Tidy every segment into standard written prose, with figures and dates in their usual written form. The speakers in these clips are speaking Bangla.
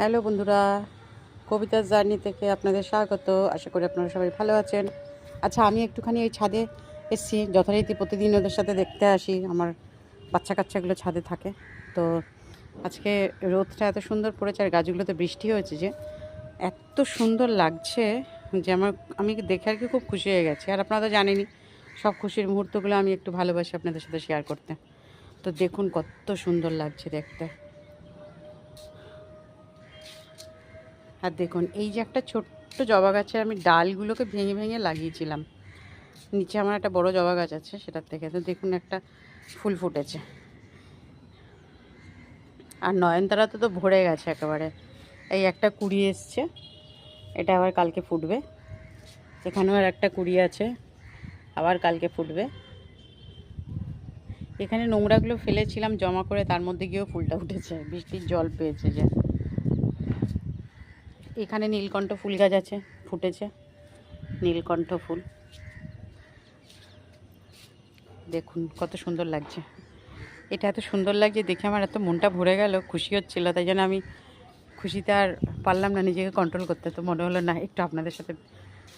হ্যালো বন্ধুরা, কবিতার জার্নি থেকে আপনাদের স্বাগত। আশা করি আপনারা সবাই ভালো আছেন। আচ্ছা, আমি একটুখানি ওই ছাদে এসেছি। যথারীতি প্রতিদিন ওদের সাথে দেখতে আসি, আমার বাচ্চা কাচ্চাগুলো ছাদে থাকে। তো আজকে রোদটা এত সুন্দর পড়েছে আর গাছগুলোতে বৃষ্টি হয়েছে যে এত সুন্দর লাগছে যে আমি দেখে আর কি খুব খুশি হয়ে গেছি। আর আপনারা তো জানেনই, সব খুশির মুহূর্তগুলো আমি একটু ভালোবাসি আপনাদের সাথে শেয়ার করতে। তো দেখুন কত সুন্দর লাগছে দেখতে। আর দেখুন এই যে একটা ছোট্ট জবা গাছের আমি ডালগুলোকে ভেঙে ভেঙে লাগিয়েছিলাম। নিচে আমার একটা বড় জবা গাছ আছে, সেটার থেকে তো দেখুন একটা ফুল ফুটেছে। আর নয়নতারাতে তো ভরে গেছে একেবারে। এই একটা কুড়ি এসছে, এটা আবার কালকে ফুটবে। এখানেও আর একটা কুড়ি আছে, আবার কালকে ফুটবে। এখানে নোংরাগুলো ফেলেছিলাম জমা করে, তার মধ্যে গিয়েও ফুলটা উঠেছে, বৃষ্টির জল পেয়েছে যে। এখানে নীলকণ্ঠ ফুল গাছ আছে, ফুটেছে নীলকণ্ঠ ফুল। দেখুন কত সুন্দর লাগছে। এটা এত সুন্দর লাগছে দেখে আমার এত মনটা ভরে গেল, খুশি হচ্ছিল। তাই জন্য আমি খুশিতে আর পারলাম না নিজেকে কন্ট্রোল করতে। তো মনে হলো না, একটু আপনাদের সাথে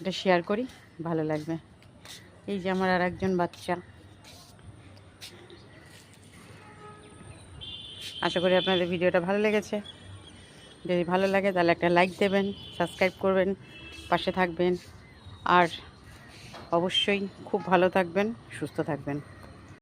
এটা শেয়ার করি, ভালো লাগবে। এই যে আমার আর একজন বাচ্চা। আশা করি আপনাদের ভিডিওটা ভালো লেগেছে। যদি ভালো লাগে তাহলে একটা লাইক দেবেন, সাবস্ক্রাইব করবেন, পাশে থাকবেন। আর অবশ্যই খুব ভালো থাকবেন, সুস্থ থাকবেন।